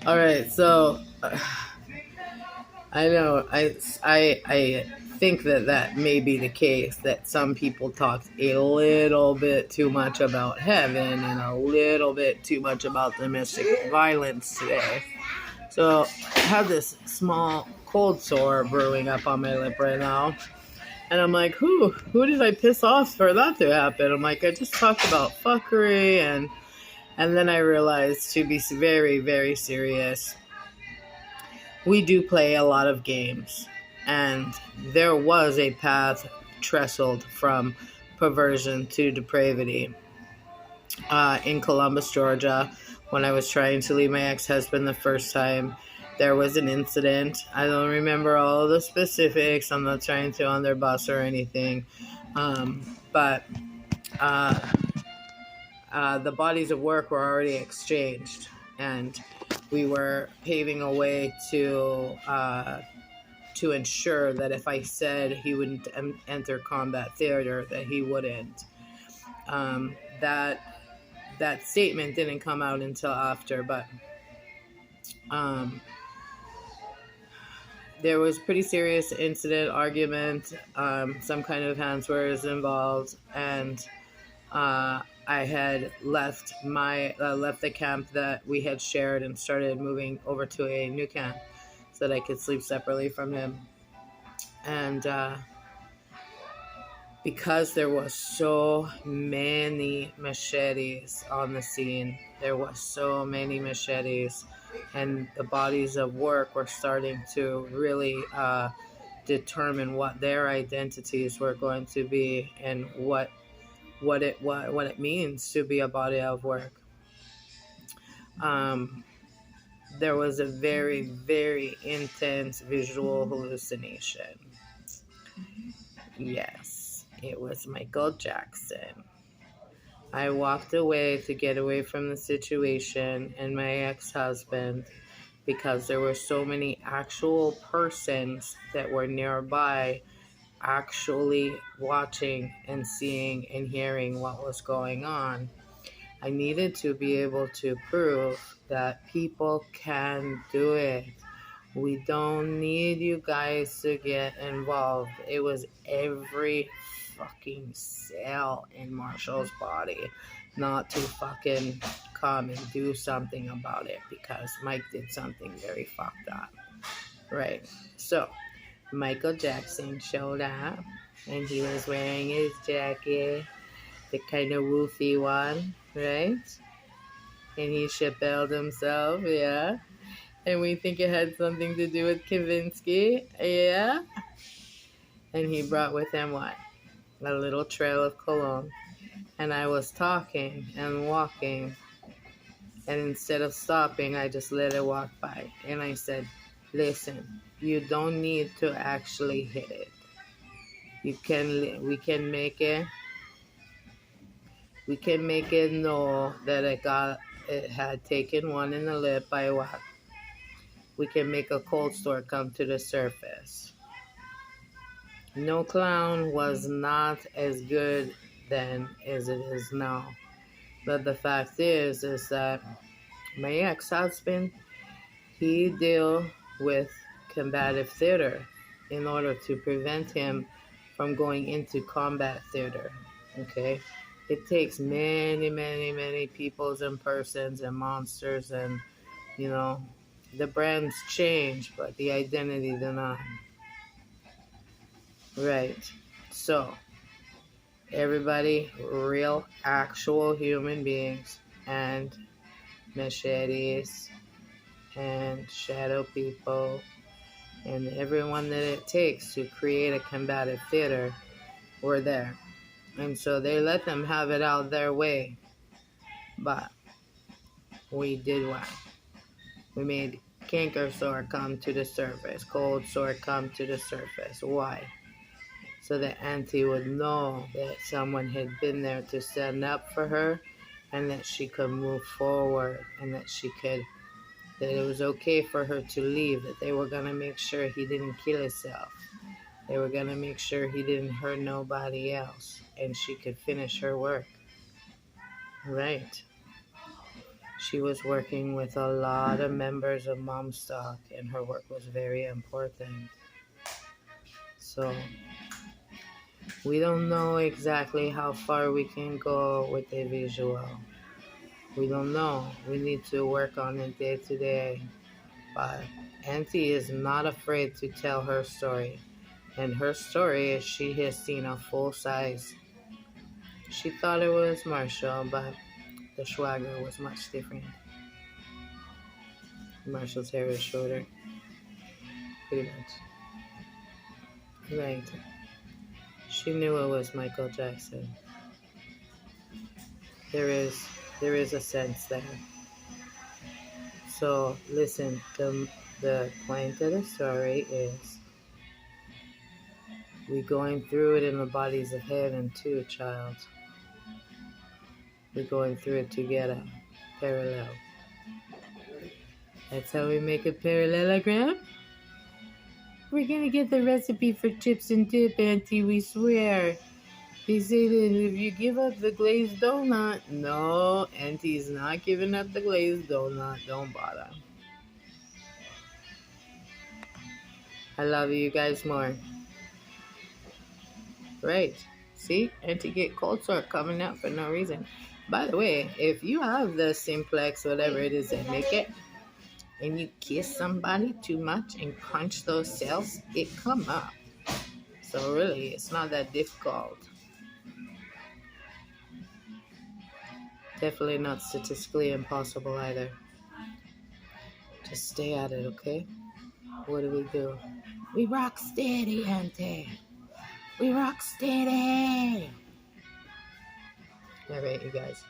All right, so I know I think that may be the case, that some people talked a little bit too much about heaven and a little bit too much about domestic violence today. So I have this small cold sore brewing up on my lip right now. And I'm like, who did I piss off for that to happen? I'm like, I just talked about fuckery, and then I realized, to be very, very serious, we do play a lot of games, and there was a path trestled from perversion to depravity in Columbus, Georgia. When I was trying to leave my ex-husband the first time, there was an incident. I don't remember all the specifics. I'm not trying to on their bus or anything, but uh, the bodies of work were already exchanged, and we were paving a way to ensure that if I said he wouldn't enter combat theater, that he wouldn't. That statement didn't come out until after, but there was pretty serious incident, argument, some kind of hands were involved, and I had left the camp that we had shared and started moving over to a new camp so that I could sleep separately from him. And because there was so many machetes on the scene, and the bodies of work were starting to really determine what their identities were going to be and what it means to be a body of work. There was a very, very intense visual hallucination. Yes, it was Michael Jackson. I walked away to get away from the situation and my ex-husband because there were so many actual persons that were nearby actually watching and seeing and hearing what was going on. I needed to be able to prove that people can do it. We don't need you guys to get involved. It was every fucking cell in Marshall's body not to fucking come and do something about it because Mike did something very fucked up. Right. So, Michael Jackson showed up and he was wearing his jacket, the kind of woofy one, right? And he chappelled himself, yeah. And we think it had something to do with Kavinsky, yeah. And he brought with him what? A little trail of cologne. And I was talking and walking, and instead of stopping, I just let it walk by. And I said, listen, you don't need to actually hit it. We can make it know that it had taken one in the lip by what? We can make a cold sore come to the surface. No Clown was not as good then as it is now. But the fact is that my ex-husband, he dealt with combative theater in order to prevent him from going into combat theater. Okay? It takes many, many, many peoples and persons and monsters, and, the brands change, but the identity do not. Right. So, everybody, real, actual human beings, and machetes, and shadow people, and everyone that it takes to create a combative theater were there. And so they let them have it out their way. But we did what? We made canker sore come to the surface, cold sore come to the surface. Why? So that Auntie would know that someone had been there to stand up for her, and that she could move forward, and that it was okay for her to leave, that they were going to make sure he didn't kill himself. They were going to make sure he didn't hurt nobody else, and she could finish her work. Right. She was working with a lot of members of Mom Stock, and her work was very important. So we don't know exactly how far we can go with the visual. We don't know. We need to work on it day to day. But Auntie is not afraid to tell her story. And her story is she has seen a full size. She thought it was Marshall, but the swagger was much different. Marshall's hair is shorter. Pretty much. Right. She knew it was Michael Jackson. There is a sense there. So listen, the point of the story is we're going through it in the bodies of heaven too, child. We're going through it together. Parallel. That's how we make a parallelogram. We're gonna get the recipe for chips and dip, Auntie, we swear. They say that if you give up the glazed donut, no, Auntie's not giving up the glazed donut. Don't bother. I love you guys more. Right. See? Auntie get cold sore coming out for no reason. By the way, if you have the simplex, whatever it is that make it, and you kiss somebody too much and crunch those cells, it come up. So really, it's not that difficult. Definitely not statistically impossible either. Just stay at it, okay? What do? We rock steady, Auntie. We rock steady. All right, you guys.